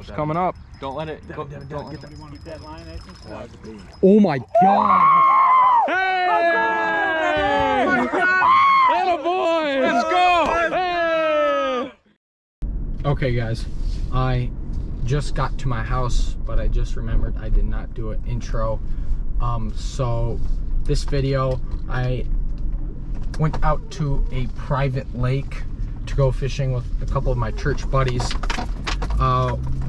It's coming up. Don't let it go. Don't let it. Keep that line nice and tight. Oh my god! Hey! Attaboy! Let's go! Hey! Okay, guys, I just got to my house, but I just remembered I did not do an intro. So this video, I went out to a private lake to go fishing with a couple of my church buddies.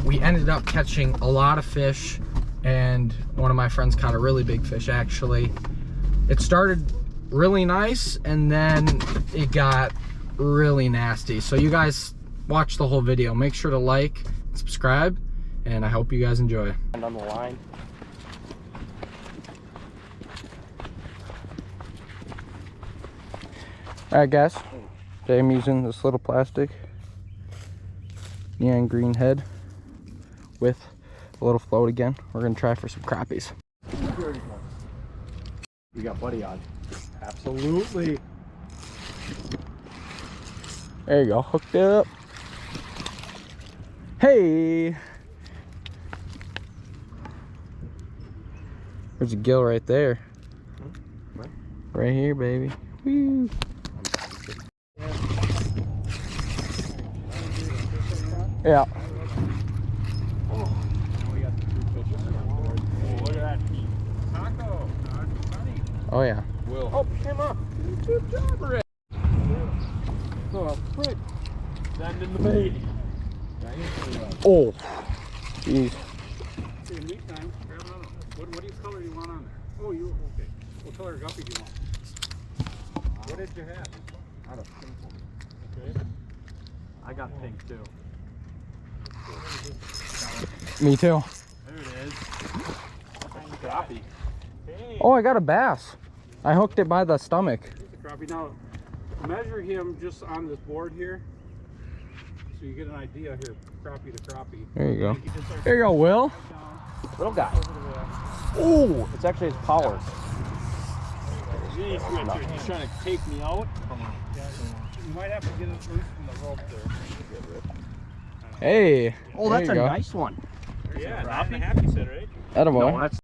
We ended up catching a lot of fish, and one of my friends caught a really big fish actually. It started really nice and then it got really nasty. So you guys watch the whole video. Make sure to like, subscribe, and I hope you guys enjoy. And on the line. Alright guys, today I'm using this little plastic neon green head with a little float again. We're gonna try for some crappies. We got Buddy on. Absolutely. There you go, hooked it up. Hey! There's a gill right there. Right here, baby. Woo! Yeah. Oh yeah. Will. Oh, came up. Good job, Rick. Oh, Rick. Send in the bait. Oh. Jeez. In the meantime, grab another one. What color do you want on there? Oh, you okay. What color guppy do you want? What did you have? I had a pink one. Okay. I got pink too. Me too. There it is. Crappie. Hey. Oh, I got a bass. I hooked it by the stomach. Here's a crappie. Now, measure him just on this board here, so you get an idea here, crappie to crappie. There you go. There you go, Will. Little guy. Oh, it's actually his power. Jeez, Richard, he's trying to take me out. You might have to get it loose from the rope there. Hey. Oh, there that's you a go. nice one. Yeah, 9.5 you said, right? Attaboy. No, that's...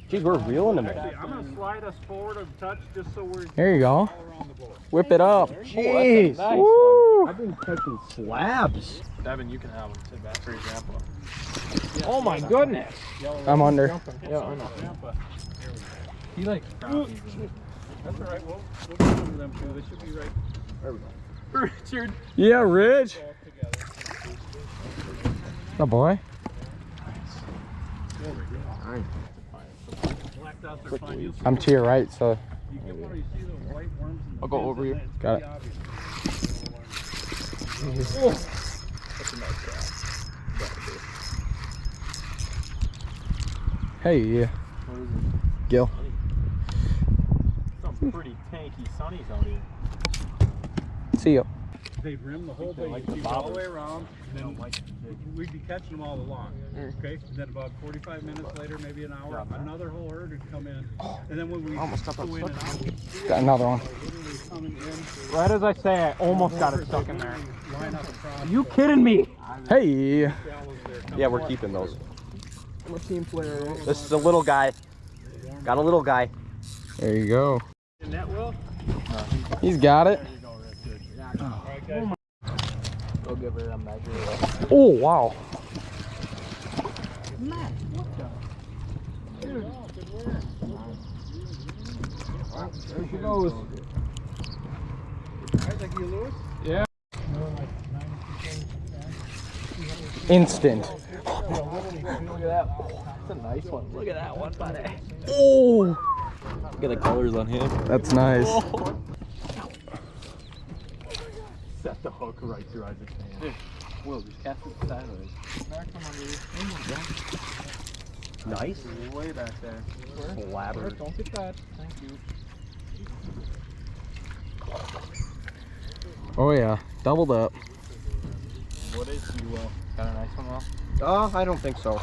Geez, we're reeling him. Actually, I'm going to slide us forward a touch just so we're There you go. all around the board. Whip it up. Jeez. Nice. Woo. I've been catching slabs. Devin, you can have them to back for your grandpa. Oh my goodness. I'm under. Yeah, I know. He likes crappies. That's all right. We'll go over them too. They should be right. There we go. Richard. Yeah, Ridge. All together. Oh boy. Black dots are fine. You'll see I'm to your right, so. You get one, you see the white worms in the I'll go fins over in you. It's Got pretty it. obvious. That's a nice crap. Hey, yeah. What is it? Gil. Some pretty tanky sunnies out here. See ya. They've rimmed the whole They thing. like You the see all the bobbers. way around. And then we'd be catching them all along. Okay? And then about 45 minutes later, maybe an hour, another whole herd would come in. And then when we go in and out, Got another one. literally coming in. Right as I say, I almost got it stuck in there. Line up across. Are you kidding me? Hey. Shallows there. Yeah, we're keeping those. I'm a team player. This is a little guy. Got a little guy. There you go. In that will? He's got it. There you go, Richard. All right, guys. Go give her a measure. Oh, wow. There she goes. I think you, Lewis. Yeah. Instant. Look at that. That's a nice one. Look at that one, buddy. Oh, Look at the colors on him. that's nice. Set the hook right through Isaac's hand. Will, just cast it sideways. Nice. Way back there. Blabber. Don't get that. Thank you. Oh yeah, doubled up. What is you, Will? Got a nice one, Will? Oh, I don't think so.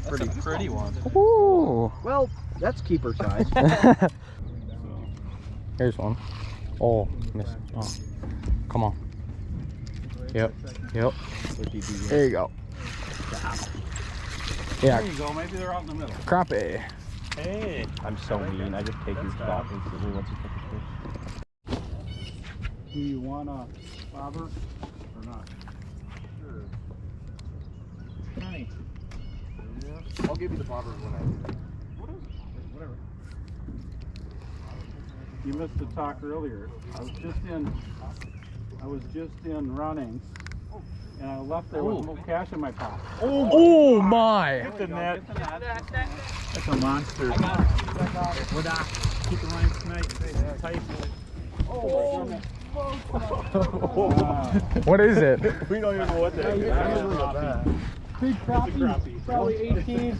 That's a pretty one. Ooh. Well, that's keeper size. Here's one. Oh, missed. Oh. Come on. Yep. There you go. Yeah. There you go. Maybe they're out in the middle. Crappie. Hey, I'm so mean. I just take your spot instantly once you take a fish. Do you want a bobber or not? Sure. Honey. Yeah. I'll give you the bobber when I. Whatever. You missed the talk earlier. I was just in running, and I left there with no cash in my pocket. Oh my! Hit the net. That's a monster. I got it. Keep the line tight. Oh my goodness. What is it? We don't even know what that is. Big crappie. Probably 18.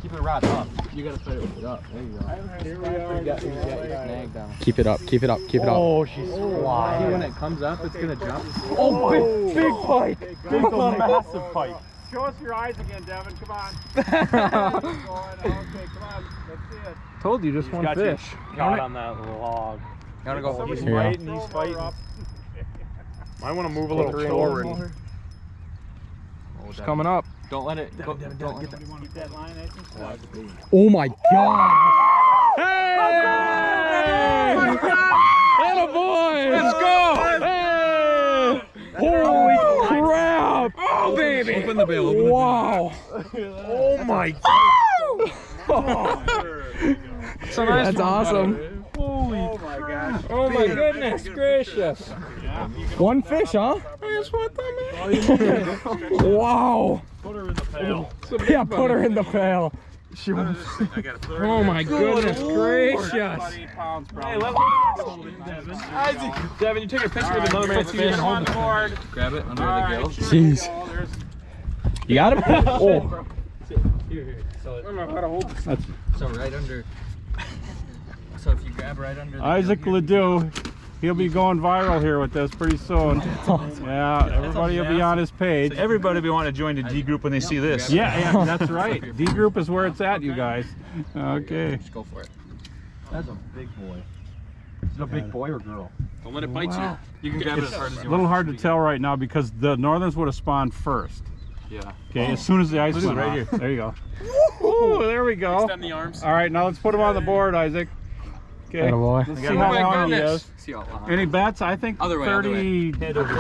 Keep the rod up. You gotta set it up. There you go. Here we are. You got your snag down. Keep it up. Keep it up. Keep it up. Oh, she's flying. See when it comes up, it's gonna jump. Oh, big pike. Big massive pike. Show us your eyes again, Devin. Come on. Okay, come on. Let's see it. Told you, just one fish. Caught on that log. You wanna go? He's fighting. He's fighting. Might want to move a little forward. It's coming up. Don't let it. Don't You want to keep that line nice and tight. Oh my god! Hey! Atta boy! Let's go! Hey! Holy crap! Oh baby! Open the bail. Wow! Oh my God! So nice. That's awesome. Holy oh my gosh. Oh my goodness gracious! One fish, huh? That's what that means. Wow! Put her in the pail. Yeah, put her in the pail. She was. Oh my goodness gracious! About 8 pounds, probably. Hey, let me hold it, Devin. Isaac, Devin, you take a picture with another man's fish. On board. Grab it under the gills. Jeez. You got him? Oh. Here. So, I don't know how to hold this. so right under. So if you grab right under the Isaac Ledoux, he'll be going viral here with this pretty soon. Yeah, everybody will be on his page. Everybody will be wanting to join the D group when they see this. Yeah, that's right. D group is where it's at, you guys. Okay. Just go for it. That's a big boy. Is it a big boy or girl? Don't let it bite you. You can grab it as hard as you A want. little hard to tell right now because the northerns would have spawned first. Yeah. Okay, as soon as the ice went right off. There you go. Ooh, there we go. Extend the arms. All right, now let's put him on the board, Isaac. Okay. Atta boy. Let's see how long he is. See how long. Any bets? I think Other way, 30, Head over.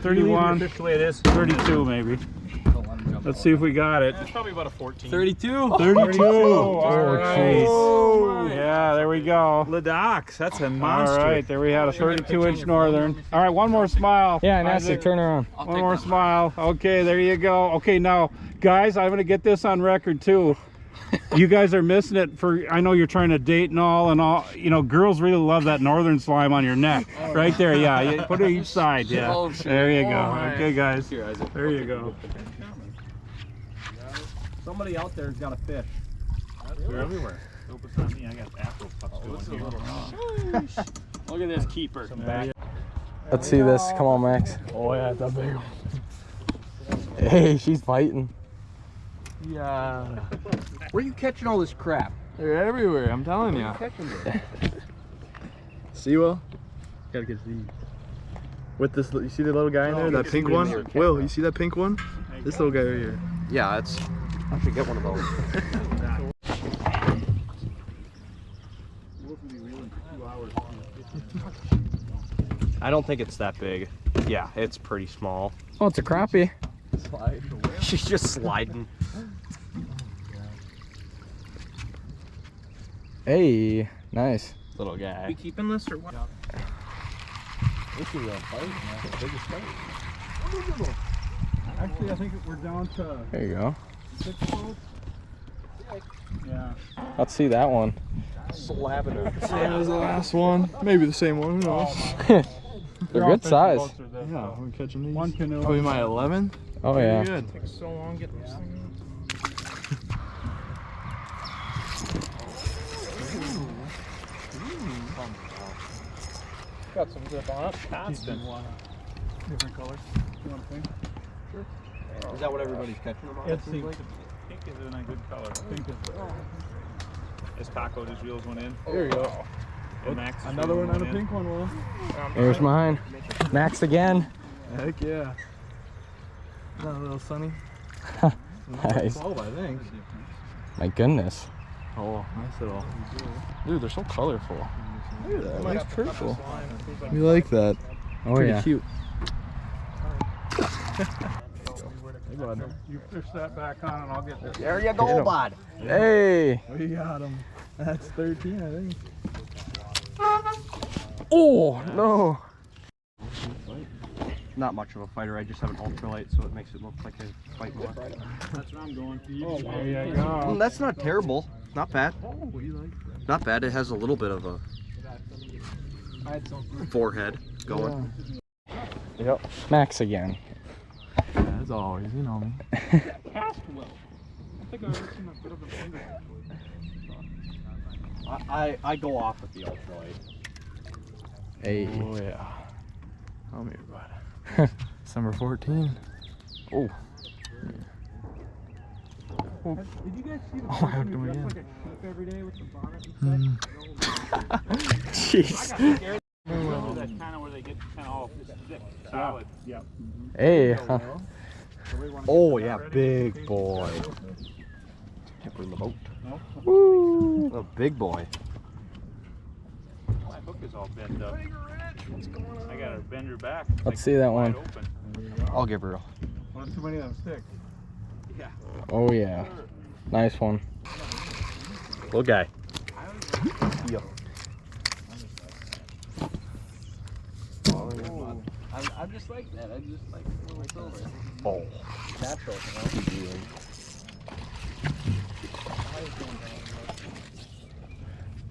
31, Fish the way it is. 32 maybe. Don't let him jump Let's see if we got it. It's probably about a 14. 32. 32. All Oh, right. Oh, Yeah, there we go. Ledox, that's a All monster. right, there we had a 32-inch northern. All right, one more smile. Yeah, Nasty, Isaac. turn around. One more smile. Okay, there you go. Okay, now, guys, I'm going to get this on record, too. You guys are missing it for, I know you're trying to date and all, you know, girls really love that northern slime on your neck. Right there, yeah. You put it each side, yeah. Oh, shit. There you go. Oh, Okay, guys. Here, Isaac. There you go. Somebody out there's got a fish. They're everywhere. Focus on me. I got afro pucks going here. Look at this keeper. Let's see this. Come on, Max. Oh yeah, that's a big one. Hey, she's biting. Yeah. Where are you catching all this crap? They're everywhere, I'm telling you. See, Will? Gotta get these. With this, you see the little guy in there? That pink one? Will, you see that pink one? This little guy right here. Yeah, it's. I should get one of those. I don't think it's that big. Yeah, it's pretty small. Oh, it's a crappie. She's just sliding. Hey, nice. Little guy. We keeping this or what? This is a fight, man. The biggest fight. Actually, I think we're down to There you go. 6 boats. Yeah. Let's see that one. Slapping her. Same as the last one. Maybe the same one, who knows? They're good size. Yeah, we're catching these. One canoe. Probably my 11. Oh yeah. Good. Takes so long getting this thing Got some zip on it. constant. Different colors. You want pink? Is that what everybody's catching them on? It's pink. Pink is in a good color. Pink is As Paco just reels one in. There you go. And Max is Another reeling one on a in. pink one, Will. There's mine. Max again. Heck yeah. Not a little sunny. Nice. 12, I think. My goodness. Oh, nice little. Dude, they're so colorful. Look at that. Nice purple. We like that. Oh, Pretty yeah. cute. You fish that back on and I'll get this. There you go, bud. Hey. We got him. That's 13, I think. Oh, no. Not much of a fighter. I just have an ultralight, so it makes it look like I fight more. That's what I'm going for. Oh, There you go. that's not terrible. Not bad. Oh, you like that? Not bad. It has a little bit of a forehead going. Yep. Max again. As always, you know me. Cast well. I think I've seen a bit of a finger. I go off with the ultralight. Hey. Oh, yeah. Come here, bud. December 14. Oh. Did you guys see the Oh, I hooked him again. like a sheep every day with the bonnet and stuff? Jeez. That's kind of where they get kind of all thick, solid. Yep. Hey. Oh yeah, big boy. Can't put in the boat. Woo. A big boy. My hook is all bent up. I gotta bend her back. Let's see that one. Open. I'll give her a. One too many of them sticks. Oh, yeah. Nice one. Little guy. I'm just like that. I just like a little silver. Oh. Natural, you know?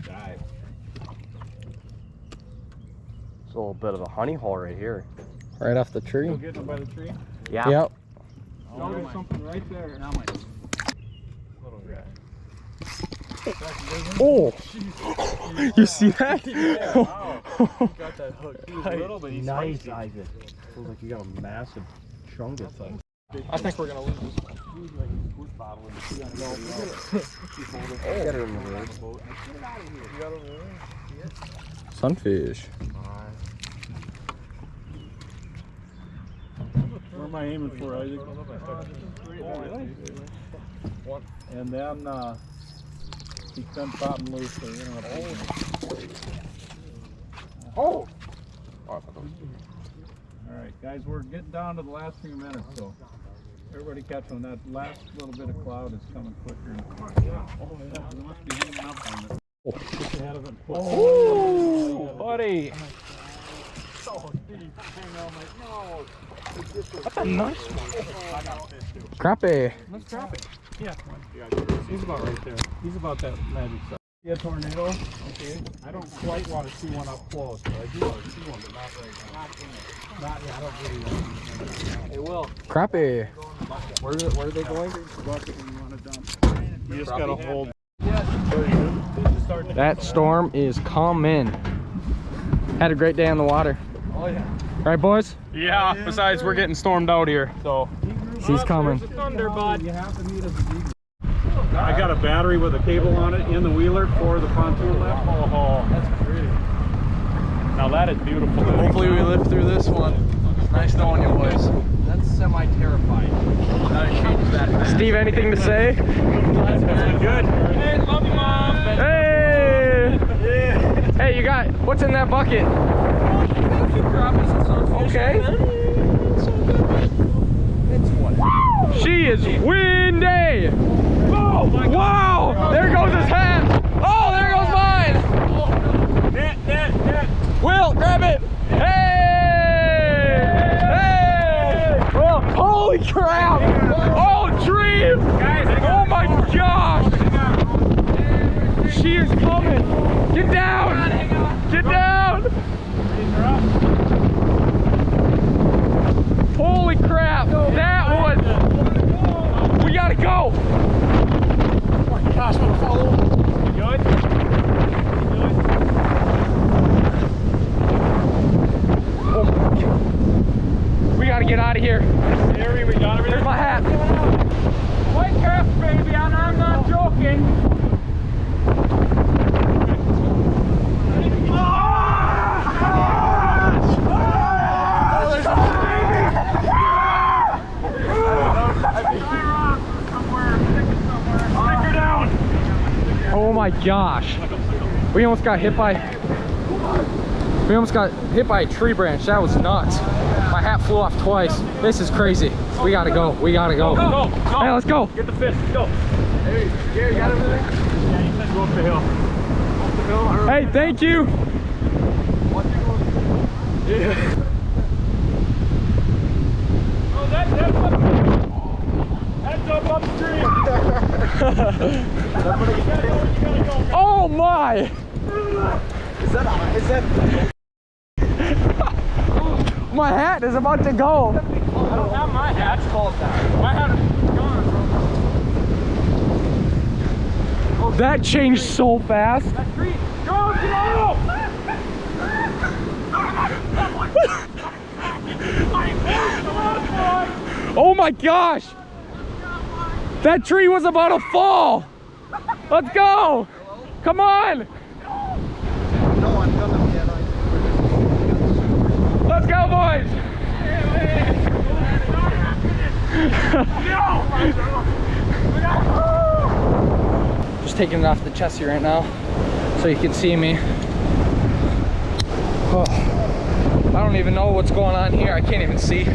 Dive. It's a little bit of a honey hole right here. Right off the tree. Go get them by the tree. Yeah. Yep. Oh, there's something right there. Now my little guy. Oh. You see that? Got that hook. He was little, but he's Nice, spicy. Isaac. Feels like you got a massive chunk of thing. I think we're gonna lose this. Get her in the road. Sunfish. Where am I aiming for, Isaac? And then keep them popping loose so you don't have to. Oh. Alright, guys, we're getting down to the last few minutes, so everybody catch on that last little bit of cloud is coming quicker. Oh, yeah. They must be hanging up on it. Push ahead of it. Oh, buddy. That's a nice one. Crappie. Let's drop it. Yeah. He's about right there. He's about that magic size. Yeah, tornado. Okay. I don't quite want to see one up close, but I do want to see one, but not right now. Not yet. I don't really want to see one. Hey, Will. Crappie. Where are they going? Bucket when you want to dump. You just gotta hold. That storm is coming. Had a great day on the water. Oh, yeah. Right, boys? Yeah. Besides, we're getting stormed out here, so. She's coming. Thunder, bud. You have to meet us at Eagle. I got a battery with a cable on it in the wheeler for the pontoon lift. Oh, That's pretty. now that is beautiful. Hopefully we live through this one. Nice knowing you, boys. That's semi-terrifying. Gotta change that. Steve, anything to say? Good. Hey, love you, Mom. Hey! Hey, you got, what's in that bucket? Okay. She is windy! Oh, my God. Wow! There goes his hat! Oh, there goes mine! Net. Will, grab it! Hey! Hey! Oh, holy crap! Oh, dream! Oh my gosh! She is coming! Get down! Get down! Holy crap! That was... We gotta go! Oh my gosh, I'm gonna fall over. You good? Oh my God. We gotta get out of here. Harry, we got everything. There's my hat. White cap, baby, and I'm not joking. Oh, there's a my gosh. We almost got hit by a tree branch. That was nuts. My hat flew off twice. This is crazy. We gotta go. We gotta go. Go. Hey, let's go. Get the fish. Go. Hey, Gary, got everything? Yeah, you said go up the hill. Up the hill? Hey, thank you. Yeah. Oh, that's up upstream. Oh my! Is that? My hat is about to go. I don't have my hat. That's called that. My hat is gone, bro. That changed so fast. That tree. Go, go! Oh my gosh! That tree was about to fall. Let's go! Come on! No, I'm gonna be alive. Let's go, boys! Just taking it off the chassis right now so you can see me. Oh, I don't even know what's going on here. I can't even see.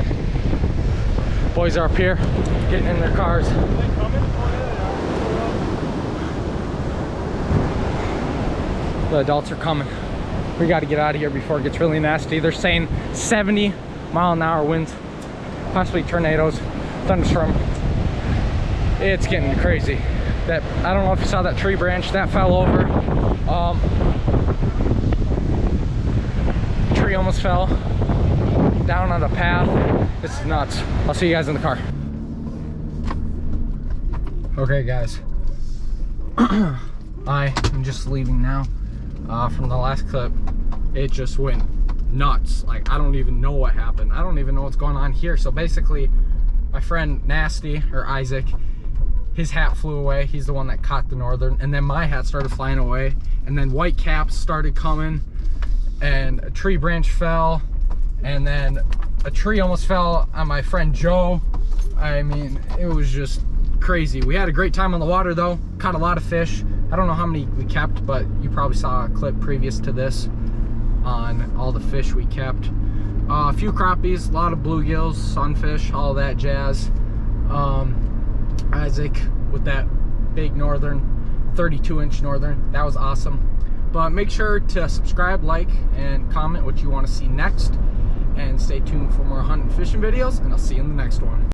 Boys are up here getting in their cars. The adults are coming. We got to get out of here before it gets really nasty. They're saying 70-mile-an-hour winds, possibly tornadoes, thunderstorm. It's getting crazy. That I don't know if you saw that tree branch that fell over. Tree almost fell down on the path. This is nuts. I'll see you guys in the car. Okay, guys. I am just leaving now. From the last clip, it just went nuts. Like, I don't even know what happened. I don't even know what's going on here. So basically, my friend Nasty, or Isaac, his hat flew away. He's the one that caught the northern, and then my hat started flying away, and then white caps started coming, and a tree branch fell, and then a tree almost fell on my friend Joe. I mean, it was just crazy. We had a great time on the water though, caught a lot of fish. I don't know how many we kept, but you probably saw a clip previous to this on all the fish we kept. A few crappies, a lot of bluegills, sunfish, all that jazz. Isaac with that big northern, 32-inch northern, that was awesome. But make sure to subscribe, like, and comment what you want to see next, and stay tuned for more hunting and fishing videos, and I'll see you in the next one.